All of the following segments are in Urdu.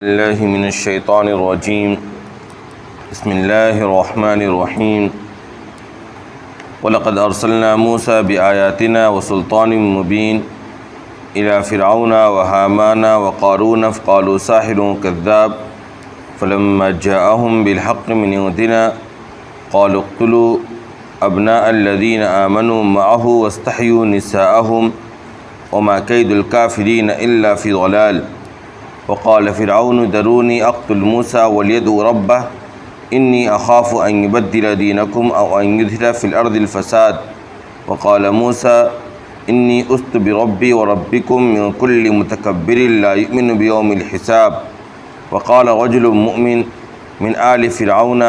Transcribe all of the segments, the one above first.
الله من الشيطان الرجيم. بسم الله الرحمن الرحيم. ولقد أرسلنا موسى بآياتنا وسلطان مبين إلى فرعون وهامان وقارون فقالوا ساحر كذاب فلما جاءهم بالحق من عندنا قالوا اقتلوا أبناء الذين آمنوا معه واستحيوا نساءهم وما كيد الكافرين إلا في ضلال. وقال فرعون ذروني أقتل موسى وليدعو ربه إني أخاف أن يبدل دينكم أو أن يظهر في الأرض الفساد. وقال موسى إني أست بربي وربكم من كل متكبر لا يؤمن بيوم الحساب. وقال رجل مؤمن من آل فرعون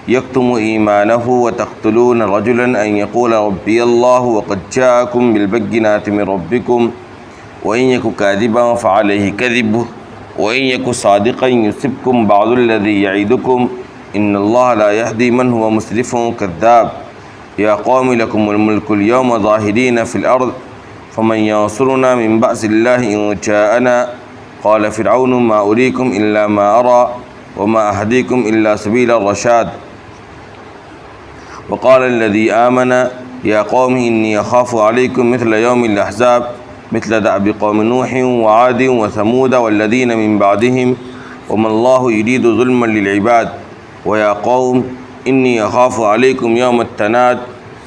يكتم إيمانه وتقتلون رجلا أن يقول ربي الله وقد جاءكم بالبينات من ربكم وإن يك كاذبا فعليه كذبه وإن يك صادقا يصبكم بعض الذي يعدكم إن الله لا يهدي من هو مسرف كذاب. يا قوم لكم الملك اليوم ظاهرين في الأرض فمن ينصرنا من بأس الله إن جاءنا. قال فرعون ما أريكم إلا ما أرى وما أهديكم إلا سبيل الرشاد. وقال الذي آمن يا قوم إني أخاف عليكم مثل يوم الأحزاب مثل دأب قوم نوح وعاد وثمود والذين من بعدهم وما الله يريد ظلما للعباد. ويا قوم إني أخاف عليكم يوم التناد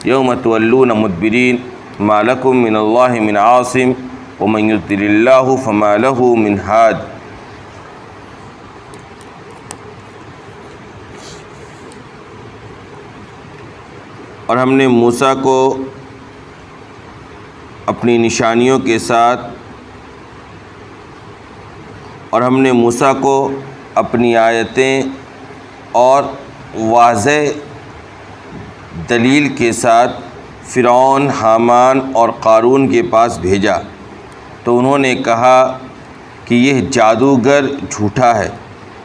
يوم تولون مدبرين ما لكم من الله من عاصم ومن يضلل الله فما له من هاد. اور ہم نے موسیٰ کو اپنی نشانیوں کے ساتھ اپنی آیتیں اور واضح دلیل کے ساتھ فرعون، حامان اور قارون کے پاس بھیجا تو انہوں نے کہا کہ یہ جادوگر جھوٹا ہے۔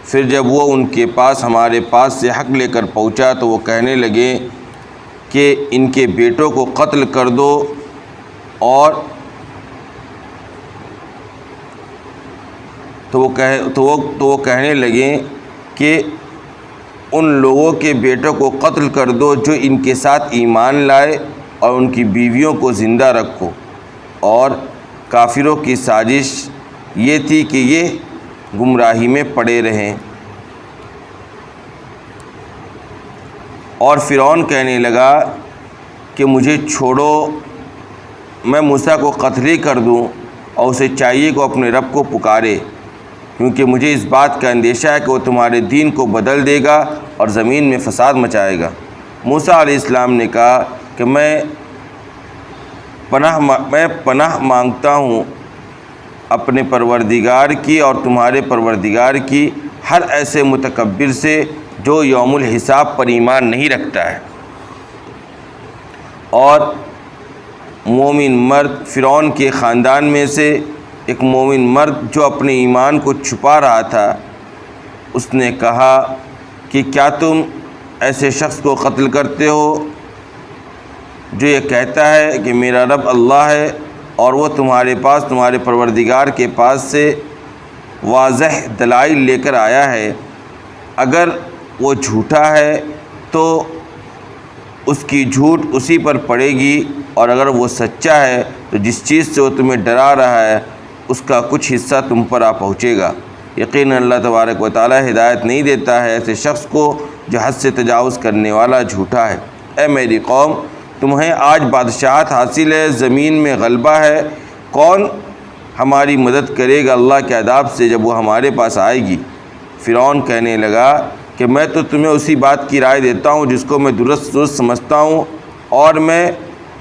پھر جب وہ ان کے پاس ہمارے پاس سے حق لے کر پہنچا تو وہ کہنے لگے کہ ان کے بیٹوں کو قتل کر دو اور تو وہ کہنے لگے کہ ان لوگوں کے بیٹوں کو قتل کر دو جو ان کے ساتھ ایمان لائے اور ان کی بیویوں کو زندہ رکھو۔ اور کافروں کی سازش یہ تھی کہ یہ گمراہی میں پڑے رہیں۔ اور فرعون کہنے لگا کہ مجھے چھوڑو، میں موسیٰ کو قتل ہی کر دوں اور اسے چاہیے کہ وہ اپنے رب کو پکارے، کیونکہ مجھے اس بات کا اندیشہ ہے کہ وہ تمہارے دین کو بدل دے گا اور زمین میں فساد مچائے گا۔ موسیٰ علیہ السلام نے کہا کہ میں پناہ مانگتا ہوں اپنے پروردگار کی اور تمہارے پروردگار کی ہر ایسے متکبر سے جو یوم الحساب پر ایمان نہیں رکھتا ہے۔ اور مومن مرد، فرعون کے خاندان میں سے ایک مومن مرد جو اپنے ایمان کو چھپا رہا تھا، اس نے کہا کہ کیا تم ایسے شخص کو قتل کرتے ہو جو یہ کہتا ہے کہ میرا رب اللہ ہے اور وہ تمہارے پاس تمہارے پروردگار کے پاس سے واضح دلائل لے کر آیا ہے؟ اگر وہ جھوٹا ہے تو اس کی جھوٹ اسی پر پڑے گی، اور اگر وہ سچا ہے تو جس چیز سے وہ تمہیں ڈرا رہا ہے اس کا کچھ حصہ تم پر آ پہنچے گا۔ یقیناً اللہ تبارک و تعالی ہدایت نہیں دیتا ہے ایسے شخص کو جو حد سے تجاوز کرنے والا جھوٹا ہے۔ اے میری قوم، تمہیں آج بادشاہت حاصل ہے، زمین میں غلبہ ہے، کون ہماری مدد کرے گا اللہ کے عذاب سے جب وہ ہمارے پاس آئے گی؟ فرعون کہنے لگا کہ میں تو تمہیں اسی بات کی رائے دیتا ہوں جس کو میں درست سمجھتا ہوں، اور میں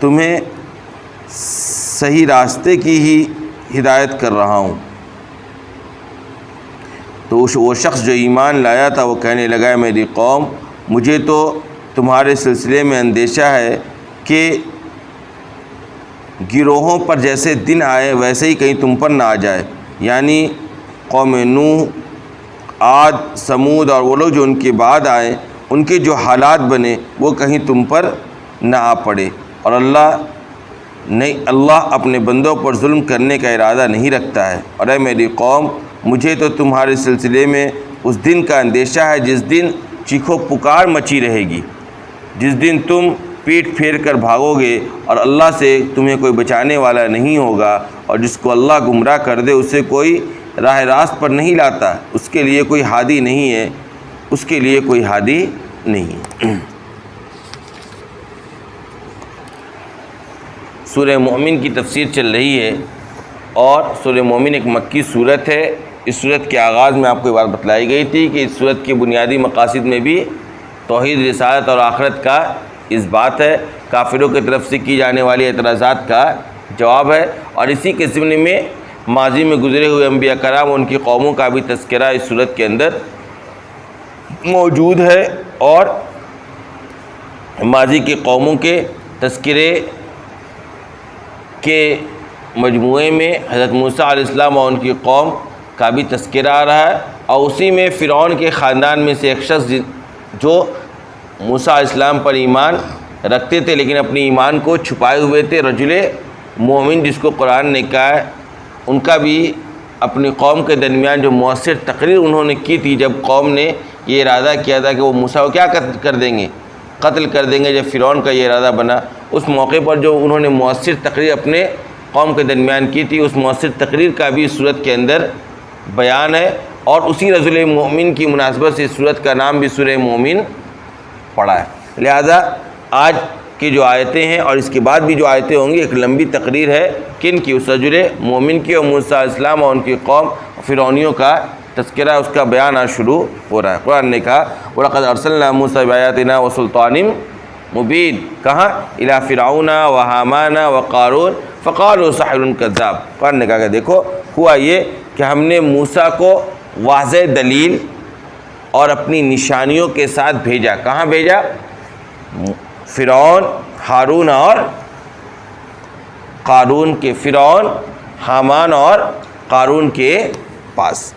تمہیں صحیح راستے کی ہی ہدایت کر رہا ہوں۔ تو وہ شخص جو ایمان لایا تھا وہ کہنے لگا میری قوم، مجھے تو تمہارے سلسلے میں اندیشہ ہے کہ گروہوں پر جیسے دن آئے ویسے ہی کہیں تم پر نہ آ جائے، یعنی قوم نوح، عاد، ثمود اور وہ لوگ جو ان کے بعد آئے، ان کے جو حالات بنے وہ کہیں تم پر نہ آ پڑے۔ اور اللہ اپنے بندوں پر ظلم کرنے کا ارادہ نہیں رکھتا ہے۔ اور اے میری قوم، مجھے تو تمہارے سلسلے میں اس دن کا اندیشہ ہے جس دن چیخو پکار مچی رہے گی، جس دن تم پیٹ پھیر کر بھاگو گے اور اللہ سے تمہیں کوئی بچانے والا نہیں ہوگا، اور جس کو اللہ گمراہ کر دے اسے کوئی راہ راست پر نہیں لاتا، اس کے لیے کوئی ہادی نہیں ہے، اس کے لیے کوئی ہادی نہیں ہے۔ سورہ مومن کی تفسیر چل رہی ہے، اور سورہ مومن ایک مکی صورت ہے۔ اس صورت کے آغاز میں آپ کو یہ بات بتلائی گئی تھی کہ اس صورت کے بنیادی مقاصد میں بھی توحید، رسالت اور آخرت کا اس بات ہے، کافروں کی طرف سے کی جانے والی اعتراضات کا جواب ہے، اور اسی کے ضمن میں ماضی میں گزرے ہوئے انبیاء کرام اور ان کی قوموں کا بھی تذکرہ اس صورت کے اندر موجود ہے، اور ماضی کی قوموں کے تذکرے کے مجموعے میں حضرت موسیٰ علیہ السلام اور ان کی قوم کا بھی تذکرہ آ رہا ہے، اور اسی میں فرعون کے خاندان میں سے ایک شخص جو موسیٰ علیہ السلام پر ایمان رکھتے تھے لیکن اپنی ایمان کو چھپائے ہوئے تھے، رجل مومن جس کو قرآن نے کہا ہے، ان کا بھی اپنی قوم کے درمیان جو مؤثر تقریر انہوں نے کی تھی جب قوم نے یہ ارادہ کیا تھا کہ وہ موسیٰ کو کیا کر دیں گے، قتل کر دیں گے، جب فرعون کا یہ ارادہ بنا، اس موقع پر جو انہوں نے مؤثر تقریر اپنے قوم کے درمیان کی تھی، اس مؤثر تقریر کا بھی اس صورت کے اندر بیان ہے، اور اسی رجل مومن کی مناسبت سے اس صورت کا نام بھی سورہ مومن پڑا ہے۔ لہذا آج کی جو آیتیں ہیں اور اس کے بعد بھی جو آیتیں ہوں گی ایک لمبی تقریر ہے کن کی، اس رجل مومن کی اور موسیٰ علیہ السلام اور ان کی قوم فرعونیوں کا تذکرہ، اس کا بیان آج شروع ہو رہا ہے۔ قرآن نے کہا وَلَقَدْ أَرْسَلْنَا مُوسَىٰ بِآيَاتِنَا وَسُلْطَانٍ مُبِينٍ، کہاں إِلَىٰ فِرْعَوْنَ وَحَامَانَ وَقَارُونَ فَقَالُوا سَاحِرٌ كَذَّابٌ۔ قرآن نے کہا کہ دیکھو ہوا یہ کہ ہم نے موسیٰ کو واضح دلیل اور اپنی نشانیوں کے ساتھ بھیجا، کہاں بھیجا؟ فرعون، ہارون اور قارون کے، فرعون، حامان اور قارون کے پاس،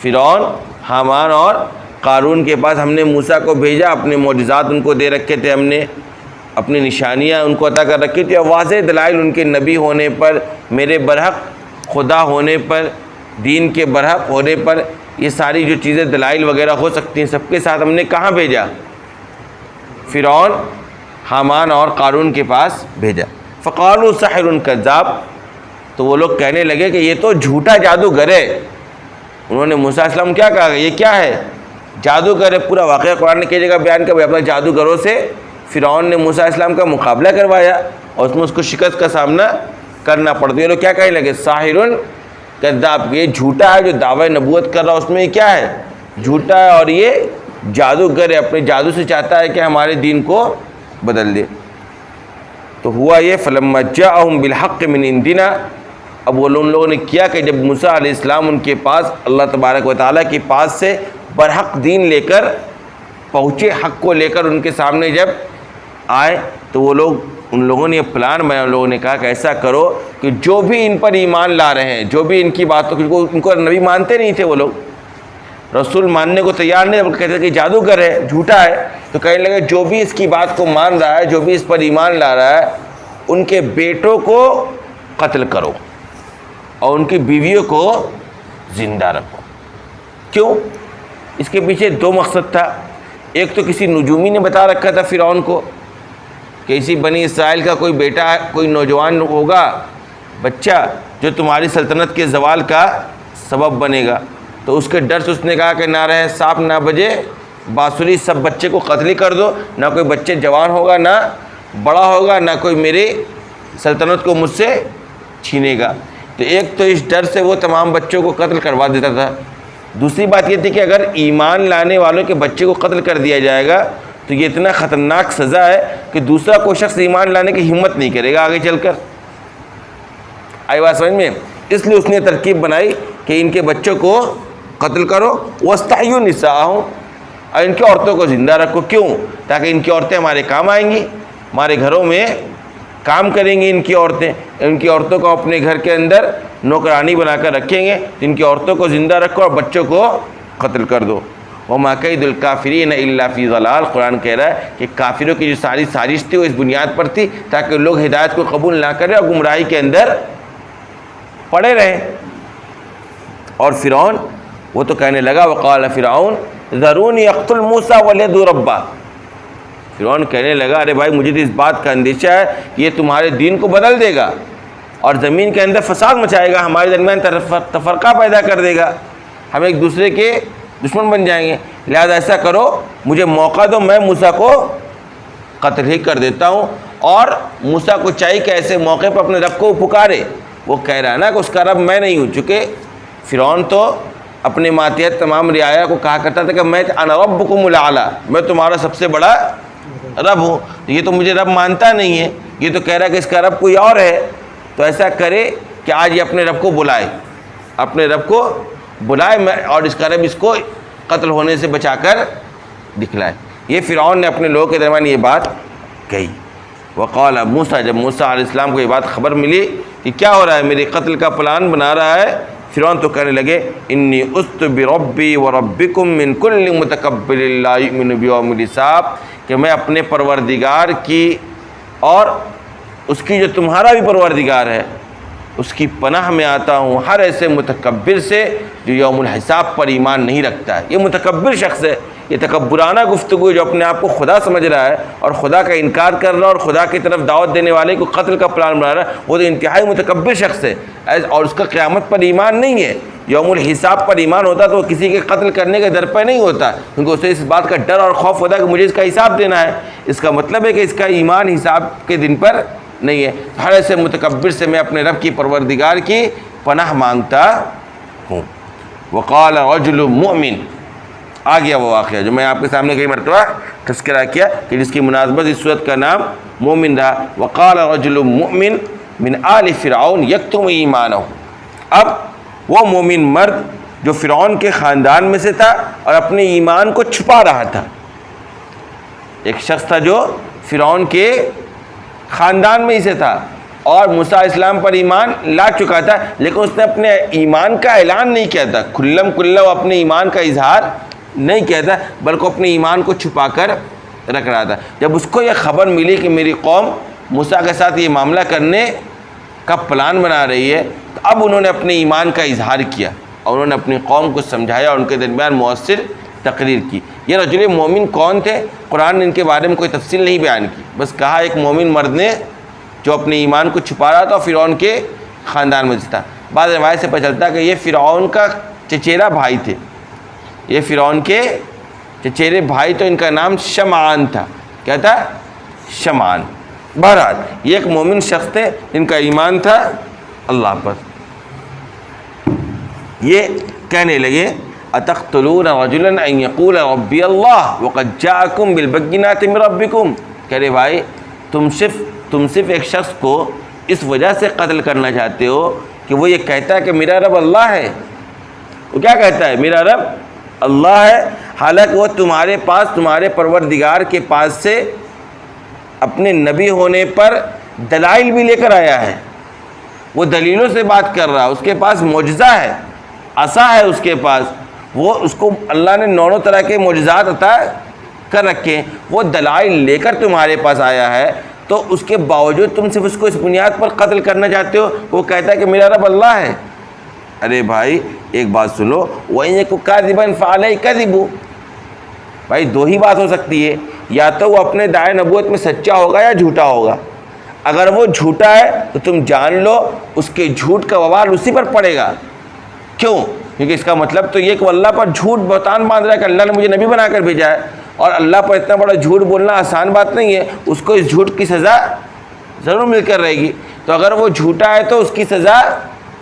فرعون، حامان اور قارون کے پاس ہم نے موسیٰ کو بھیجا، اپنے معجزات ان کو دے رکھے تھے، ہم نے اپنی نشانیاں ان کو عطا کر رکھی تھی، اور واضح دلائل ان کے نبی ہونے پر، میرے برحق خدا ہونے پر، دین کے برحق ہونے پر، یہ ساری جو چیزیں دلائل وغیرہ ہو سکتی ہیں سب کے ساتھ ہم نے کہاں بھیجا؟ فرعون، حامان اور قارون کے پاس بھیجا۔ فقالوا ساحر کذاب، تو وہ لوگ کہنے لگے کہ یہ تو جھوٹا جادوگر ہے۔ انہوں نے موسیٰ علیہ السلام کیا کہا؟ یہ کیا ہے؟ جادوگر ہے۔ پورا واقعہ قرآن نے کئی جگہ بیان کیا، اپنا جادوگروں سے فرعون نے موسیٰ علیہ السلام کا مقابلہ کروایا اور اس میں اس کو شکست کا سامنا کرنا پڑتا ہے۔ یہ لوگ کیا کہنے لگے؟ ساحر کذاب، یہ جھوٹا ہے جو دعوی نبوت کر رہا اس میں یہ کیا ہے؟ جھوٹا ہے، اور یہ جادوگر ہے، اپنے جادو سے چاہتا ہے کہ ہمارے دین کو بدل دے۔ تو ہوا یہ فلما جاءہم بالحق من عندنا، اب وہ ان لوگوں نے کیا کہ جب موسیٰ علیہ السلام ان کے پاس اللہ تبارک و تعالیٰ کے پاس سے برحق دین لے کر پہنچے، حق کو لے کر ان کے سامنے جب آئے، تو وہ لوگ، ان لوگوں نے یہ پلان بنایا، ان لوگوں نے کہا کہ ایسا کرو کہ جو بھی ان پر ایمان لا رہے ہیں، جو بھی ان کی باتوں کو، ان کو نبی مانتے نہیں تھے، وہ لوگ رسول ماننے کو تیار نہیں، بلکہ کہتے تھے کہ جادوگر ہے، جھوٹا ہے، تو کہنے لگے جو بھی اس کی بات کو مان رہا ہے، جو بھی اس پر ایمان لا رہا ہے، ان کے بیٹوں کو قتل کرو اور ان کی بیویوں کو زندہ رکھو۔ کیوں؟ اس کے پیچھے دو مقصد تھا۔ ایک تو کسی نجومی نے بتا رکھا تھا فرعون کو کہ اسی بنی اسرائیل کا کوئی بیٹا، کوئی نوجوان ہوگا، بچہ، جو تمہاری سلطنت کے زوال کا سبب بنے گا، تو اس کے ڈر سے اس نے کہا کہ نہ رہے سانپ نہ بجے بانسری، سب بچے کو قتل ہی کر دو، نہ کوئی بچے جوان ہوگا، نہ بڑا ہوگا، نہ کوئی میری سلطنت کو مجھ سے چھینے گا۔ تو ایک تو اس ڈر سے وہ تمام بچوں کو قتل کروا دیتا تھا۔ دوسری بات یہ تھی کہ اگر ایمان لانے والوں کے بچے کو قتل کر دیا جائے گا تو یہ اتنا خطرناک سزا ہے کہ دوسرا کوئی شخص ایمان لانے کی ہمت نہیں کرے گا آگے چل کر۔ آئی بات سمجھ میں؟ اس لیے اس نے ترکیب بنائی کہ ان کے بچوں کو قتل کرو، واستحیوا نساءہم، اور ان کی عورتوں کو زندہ رکھو۔ کیوں؟ تاکہ ان کی عورتیں ہمارے کام آئیں گی، ہمارے گھروں میں کام کریں گی ان کی عورتیں، ان کی عورتوں کو اپنے گھر کے اندر نوکرانی بنا کر رکھیں گے، ان کی عورتوں کو زندہ رکھو اور بچوں کو قتل کر دو۔ وما کید الکافرین الا فی ضلال، قرآن کہہ رہا ہے کہ کافروں کی جو ساری سازش تھی وہ اس بنیاد پر تھی تاکہ لوگ ہدایت کو قبول نہ کریں اور گمراہی کے اندر پڑے رہیں۔ اور فرعون وہ تو کہنے لگا وقال فرعون ذرونی اقتل موسیٰ ولیدعو ربہ، فرعون کہنے لگا ارے بھائی مجھے تو اس بات کا اندیشہ ہے کہ یہ تمہارے دین کو بدل دے گا اور زمین کے اندر فساد مچائے گا، ہمارے درمیان تفرقہ پیدا کر دے گا، ہم ایک دوسرے کے دشمن بن جائیں گے، لہذا ایسا کرو مجھے موقع دو، میں موسیٰ کو قتل ہی کر دیتا ہوں۔ اور موسیٰ کو چاہیے کہ ایسے موقع پر اپنے رب کو پکارے، وہ کہہ رہا ہے نا کہ اس کا رب میں نہیں ہوں، چونکہ فرعون تو اپنے ماتحت تمام رعایا کو کہا کرتا تھا کہ میں انا ربکم الاعلی، میں تمہارا سب سے بڑا رب ہوں، یہ تو مجھے رب مانتا نہیں ہے، یہ تو کہہ رہا ہے کہ اس کا رب کوئی اور ہے، تو ایسا کرے کہ آج یہ اپنے رب کو بلائے، اپنے رب کو بلائے میں اور اس کا رب اس کو قتل ہونے سے بچا کر دکھلائے۔ یہ فرعون نے اپنے لوگوں کے درمیان یہ بات کہی۔ وقال موسیٰ، جب موسیٰ علیہ السلام کو یہ بات خبر ملی کہ کیا ہو رہا ہے، میرے قتل کا پلان بنا رہا ہے فرعون، تو کہنے لگے انی عذت بربی وربکم من کل متکبر لا یؤمن بیوم الحساب، کہ میں اپنے پروردگار کی اور اس کی جو تمہارا بھی پروردگار ہے اس کی پناہ میں آتا ہوں ہر ایسے متکبر سے جو یوم الحساب پر ایمان نہیں رکھتا ہے۔ یہ متکبر شخص ہے، یہ تکبرانہ گفتگو جو اپنے آپ کو خدا سمجھ رہا ہے اور خدا کا انکار کر رہا ہے اور خدا کی طرف دعوت دینے والے کو قتل کا پلان بنا رہا ہے، وہ تو انتہائی متکبر شخص ہے اور اس کا قیامت پر ایمان نہیں ہے۔ یوم الحساب پر ایمان ہوتا تو وہ کسی کے قتل کرنے کے در پہ نہیں ہوتا، کیونکہ اسے اس بات کا ڈر اور خوف ہوتا ہے کہ مجھے اس کا حساب دینا ہے۔ اس کا مطلب ہے کہ اس کا ایمان حساب کے دن پر نہیں ہے۔ ہر ایسے متکبر سے میں اپنے رب کی پروردگار کی پناہ مانگتا ہوں۔ وقال رجل مؤمن، آ گیا وہ واقعہ جو میں آپ کے سامنے کئی مرتبہ تذکرہ کیا کہ جس کی مناسبت اس صورت کا نام مومن رہا۔ وقال رجل مؤمن من آل فرعون یکتم ایمانہ، اب وہ مومن مرد جو فرعون کے خاندان میں سے تھا اور اپنے ایمان کو چھپا رہا تھا، ایک شخص تھا جو فرعون کے خاندان میں ہی سے تھا اور موسیٰ اسلام پر ایمان لا چکا تھا، لیکن اس نے اپنے ایمان کا اعلان نہیں کیا تھا، کھلم کھلا وہ اپنے ایمان کا اظہار نہیں کیا تھا، بلکہ اپنے ایمان کو چھپا کر رکھ رہا تھا۔ جب اس کو یہ خبر ملی کہ میری قوم موسیٰ کے ساتھ یہ معاملہ کرنے کا پلان بنا رہی ہے، تو اب انہوں نے اپنے ایمان کا اظہار کیا اور انہوں نے اپنی قوم کو سمجھایا اور ان کے درمیان مؤثر تقریر کی۔ یہ رجل مومن کون تھے؟ قرآن نے ان کے بارے میں کوئی تفصیل نہیں بیان کی، بس کہا ایک مومن مرد نے جو اپنے ایمان کو چھپا رہا تھا اور فرعون کے خاندان میں تھا۔ بعض روایت سے پتہ چلتا ہے کہ یہ فرعون کا چچیرا بھائی تھے، یہ فرعون کے چچیرے بھائی، تو ان کا نام شمعان تھا۔ کیا تھا؟ شمعان۔ بہرحال یہ ایک مومن شخص تھے جن کا ایمان تھا اللہ پر۔ یہ کہنے لگے اتقتلون رجلا ان یقول ربی اللہ وقد جاءکم بالبینات من ربکم، کہہ رہے بھائی تم صرف ایک شخص کو اس وجہ سے قتل کرنا چاہتے ہو کہ وہ یہ کہتا ہے کہ میرا رب اللہ ہے۔ وہ کیا کہتا ہے؟ میرا رب اللہ ہے، حالانکہ وہ تمہارے پاس، تمہارے پروردگار کے پاس سے اپنے نبی ہونے پر دلائل بھی لے کر آیا ہے، وہ دلیلوں سے بات کر رہا ہے، اس کے پاس معجزہ ہے، عصا ہے اس کے پاس، وہ اس کو اللہ نے 9 طرح کے معجزات عطا کر رکھے، وہ دلائل لے کر تمہارے پاس آیا ہے، تو اس کے باوجود تم صرف اس کو اس بنیاد پر قتل کرنا چاہتے ہو، وہ کہتا ہے کہ میرا رب اللہ ہے۔ ارے بھائی ایک بات سنو، وَإِن يَكُ كَاذِبًا فَعَلَيْهِ كَذِبُ، بھائی دو ہی بات ہو سکتی ہے، یا تو وہ اپنے دعوے نبوت میں سچا ہوگا یا جھوٹا ہوگا۔ اگر وہ جھوٹا ہے تو تم جان لو اس کے جھوٹ کا وبال اسی پر پڑے گا۔ کیوں؟ کیونکہ اس کا مطلب تو یہ کہ وہ اللہ پر جھوٹ بہتان باندھ رہا ہے کہ اللہ نے مجھے نبی بنا کر بھیجا ہے، اور اللہ پر اتنا بڑا جھوٹ بولنا آسان بات نہیں ہے، اس کو اس جھوٹ کی سزا ضرور مل کر رہے گی۔ تو اگر وہ جھوٹا ہے تو اس کی سزا،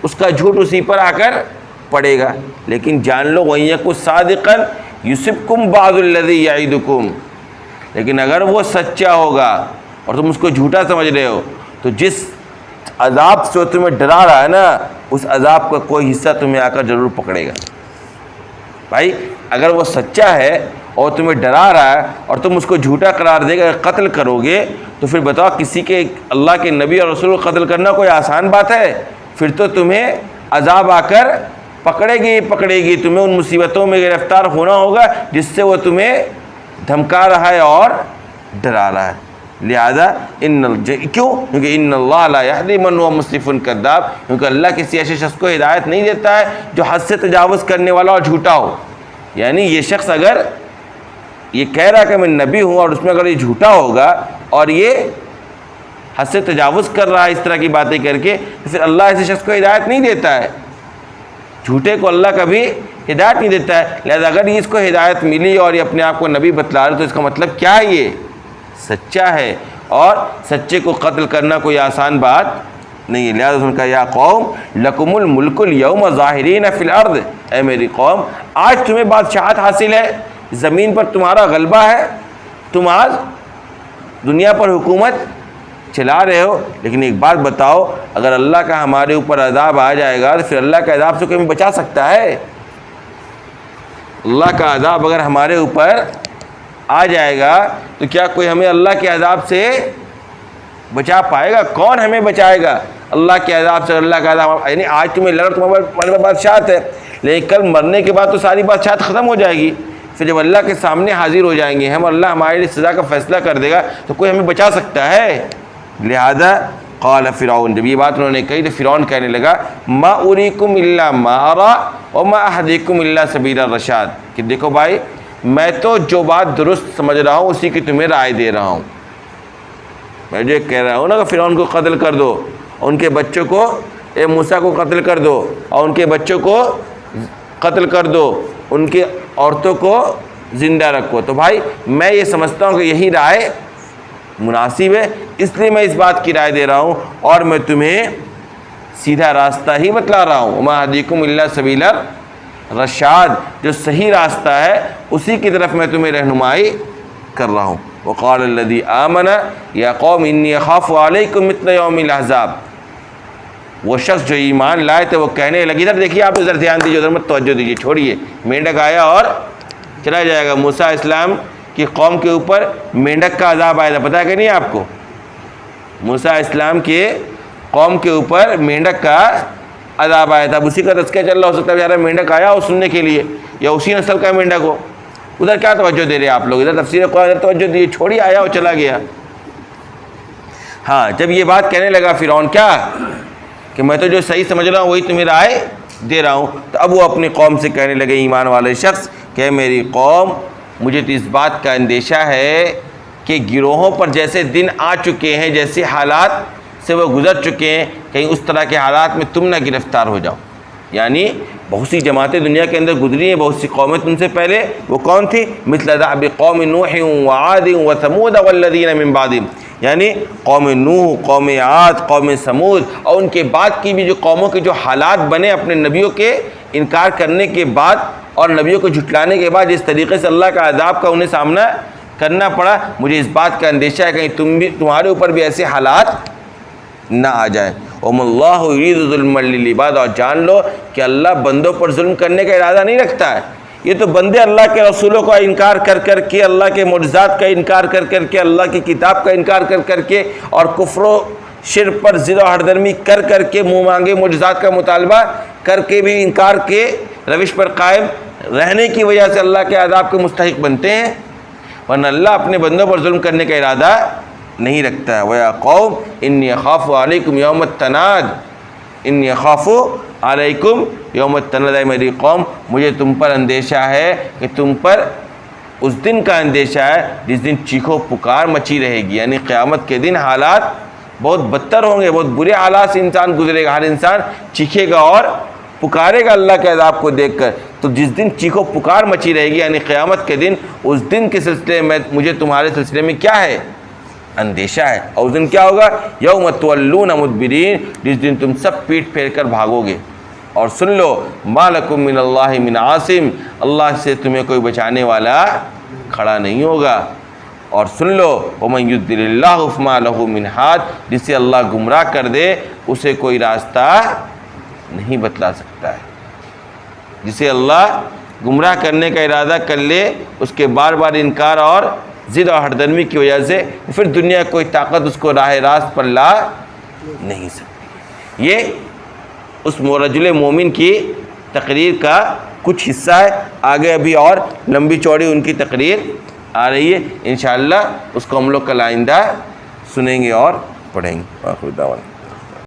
اس کا جھوٹ اسی پر آ کر پڑے گا۔ لیکن جان لو وَإِن يَكُ صَادِقًا يُصِبْكُمْ بَعْضُ الَّذِي يَعِدُكُمْ، لیکن اگر وہ سچا ہوگا اور تم اس کو جھوٹا سمجھ رہے ہو تو جس عذاب سے تمہیں ڈرا رہا ہے نا، اس عذاب کا کوئی حصہ تمہیں آ کر ضرور پکڑے گا۔ بھائی اگر وہ سچا ہے اور تمہیں ڈرا رہا ہے اور تم اس کو جھوٹا قرار دے گا، قتل کرو گے، تو پھر بتاؤ کسی کے اللہ کے نبی اور رسول کو قتل کرنا کوئی آسان بات ہے؟ پھر تو تمہیں عذاب آ کر پکڑے گی، تمہیں ان مصیبتوں میں گرفتار ہونا ہوگا جس سے وہ تمہیں دھمکا رہا ہے اور ڈرا رہا ہے۔ لہذا کیوں؟ کیونکہ ان اللہ لا یہدی من هو مسرف کذاب، کیونکہ اللہ کسی ایسے شخص کو ہدایت نہیں دیتا ہے جو حد سے تجاوز کرنے والا اور جھوٹا ہو. یعنی یہ شخص اگر یہ کہہ رہا کہ میں نبی ہوں اور اس میں اگر یہ جھوٹا ہوگا اور یہ حد سے تجاوز کر رہا ہے اس طرح کی باتیں کر کے، تو پھر اللہ ایسے شخص کو ہدایت نہیں دیتا ہے. جھوٹے کو اللہ کبھی ہدایت نہیں دیتا ہے. لہذا اگر اس کو ہدایت ملی اور یہ اپنے آپ کو نبی بتلا رہا تو اس کا مطلب کیا ہے؟ یہ سچا ہے، اور سچے کو قتل کرنا کوئی آسان بات نہیں ہے. لہذا ان کا یا قوم لکم الملک اليوم ظاہرین فی الارض، اے میری قوم آج تمہیں بادشاہت حاصل ہے، زمین پر تمہارا غلبہ ہے، تم آج دنیا پر حکومت چلا رہے ہو. لیکن ایک بات بتاؤ، اگر اللہ کا ہمارے اوپر عذاب آ جائے گا تو پھر اللہ کے عذاب سے کوئی ہمیں بچا سکتا ہے؟ اللہ کا عذاب اگر ہمارے اوپر آ جائے گا تو کیا کوئی ہمیں اللہ کے عذاب سے بچا پائے گا؟ کون ہمیں بچائے گا اللہ کے عذاب سے؟ اللہ کا عذاب یعنی آج تمہیں لڑ تمہارے بادشاہت ہے، لیکن کل مرنے کے بعد تو ساری بادشاہت ختم ہو جائے گی. پھر جب اللہ کے سامنے حاضر ہو جائیں گے ہم، اللہ ہمارے لیے سزا کا فیصلہ کر دے گا، تو کوئی ہمیں بچا سکتا ہے؟ لہذا قال فرعون، جب یہ بات انہوں نے کہی تو فرعون کہنے لگا ما اریکم الا ما ارى وما اهدیکم الا سبیل الرشاد، کہ دیکھو بھائی میں تو جو بات درست سمجھ رہا ہوں اسی کی تمہیں رائے دے رہا ہوں. میں جو کہہ رہا ہوں نا کہ فرعون کو قتل کر دو، ان کے بچوں کو موسیٰ کو قتل کر دو، اور ان کے بچوں کو قتل کر دو، ان کی عورتوں کو زندہ رکھو، تو بھائی میں یہ سمجھتا ہوں کہ یہی رائے مناسب ہے، اس لیے میں اس بات کی رائے دے رہا ہوں اور میں تمہیں سیدھا راستہ ہی بتلا رہا ہوں. وما اهدیکم الا سبیل الرشاد، جو صحیح راستہ ہے اسی کی طرف میں تمہیں رہنمائی کر رہا ہوں. وقال الذی آمن یا قوم انی اخاف علیکم مثل یوم الاحزاب، وہ شخص جو ایمان لائے تھے وہ کہنے لگے، ادھر دیکھیے آپ ادھر دھیان دیجیے، ادھر مت توجہ دیجیے، چھوڑیے، مینڈک آیا اور چلا جائے گا. موسیٰ اسلام کی قوم کے اوپر مینڈک کا عذاب آیا تھا، پتہ ہے کہ نہیں آپ کو؟ موسیٰ اسلام کے قوم کے اوپر مینڈک کا عذاب آیا تھا. اب اسی کا تذکرہ چل رہا، ہو سکتا ہے بیچارہ مینڈک آیا ہو سننے کے لیے، یا اسی نسل کا مینڈک ہو. ادھر کیا توجہ دے رہے آپ لوگ؟ ادھر تفسیر قرآن ادھر توجہ دیجیے، چھوڑی آیا اور چلا گیا. ہاں جب یہ بات کہنے لگا فرعون کیا کہ میں تو جو صحیح سمجھ رہا ہوں وہی تمہیں رائے دے رہا ہوں، تو اب وہ اپنی قوم سے کہنے لگے ایمان والے شخص کہ میری قوم مجھے تو اس بات کا اندیشہ ہے کہ گروہوں پر جیسے دن آ چکے ہیں، جیسے حالات سے وہ گزر چکے ہیں، کہیں اس طرح کے حالات میں تم نہ گرفتار ہو جاؤ. یعنی بہت سی جماعتیں دنیا کے اندر گزری ہیں، بہت سی قومیں تم سے پہلے، وہ کون تھی؟ مثل دأب قوم نوح وعاد وثمود والذین من بعدہم، یعنی قوم نوح، قوم عاد، قوم سمود، اور ان کے بعد کی بھی جو قوموں کے جو حالات بنے اپنے نبیوں کے انکار کرنے کے بعد اور نبیوں کو جھٹلانے کے بعد جس طریقے سے اللہ کا عذاب کا انہیں سامنا کرنا پڑا، مجھے اس بات کا اندیشہ ہے کہیں تمہارے اوپر بھی ایسے حالات نہ آ جائیں. وَمَا اللَّهُ يُرِيدُ ظُلْمًا لِلْعِبَادِ، اور جان لو کہ اللہ بندوں پر ظلم کرنے کا ارادہ نہیں رکھتا ہے. یہ تو بندے اللہ کے رسولوں کا انکار کر کر کے، اللہ کے معجزات کا انکار کر کر کے، اللہ کی کتاب کا انکار کر کر کے، اور کفر و شرک پر ضد و ہردرمی کر کر کے، منہ مانگے معجزات کا مطالبہ کر کے بھی انکار کے روش پر قائم رہنے کی وجہ سے اللہ کے عذاب کے مستحق بنتے ہیں، ورنہ اللہ اپنے بندوں پر ظلم کرنے کا ارادہ نہیں رکھتا ہے. وَيَا قَوْمِ إِنِّي أَخَافُ عَلَيْكُمْ يَوْمَ التَّنَادِ، إِنِّي أَخَافُ عَلَيْكُمْ يَوْمَ التَّنَادِ، اے میری قوم مجھے تم پر اندیشہ ہے کہ تم پر اس دن کا اندیشہ ہے جس دن چیخو پکار مچی رہے گی. یعنی قیامت کے دن حالات بہت بدتر ہوں گے، بہت برے حالات سے انسان گزرے گا، ہر انسان چیخے گا اور پکارے گا اللہ کے عذاب کو دیکھ کر. تو جس دن چیخو پکار مچی رہے گی یعنی قیامت کے دن، اس دن کے سلسلے میں مجھے تمہارے سلسلے میں کیا ہے؟ اندیشہ ہے. اور اس دن کیا ہوگا؟ یوم تولون مدبرین، جس دن تم سب پیٹ پھیر کر بھاگو گے. اور سن لو ما لکم من اللہ من عاصم، اللہ سے تمہیں کوئی بچانے والا کھڑا نہیں ہوگا. اور سن لو ومن یضلل اللہ فما لہ من ہاد، جسے اللہ گمراہ کر دے اسے کوئی راستہ نہیں بتلا سکتا ہے. جسے اللہ گمراہ کرنے کا ارادہ کر لے، اس کے بار بار انکار اور ضد اور ہردرمی کی وجہ سے پھر دنیا کوئی طاقت اس کو راہ راست پر لا نہیں سکتی. یہ اس رجل مومن کی تقریر کا کچھ حصہ ہے. آگے ابھی اور لمبی چوڑی ان کی تقریر آ رہی ہے، انشاءاللہ اس کو ہم لوگ کل آئندہ سنیں گے اور پڑھیں گے. آخر دعوانا.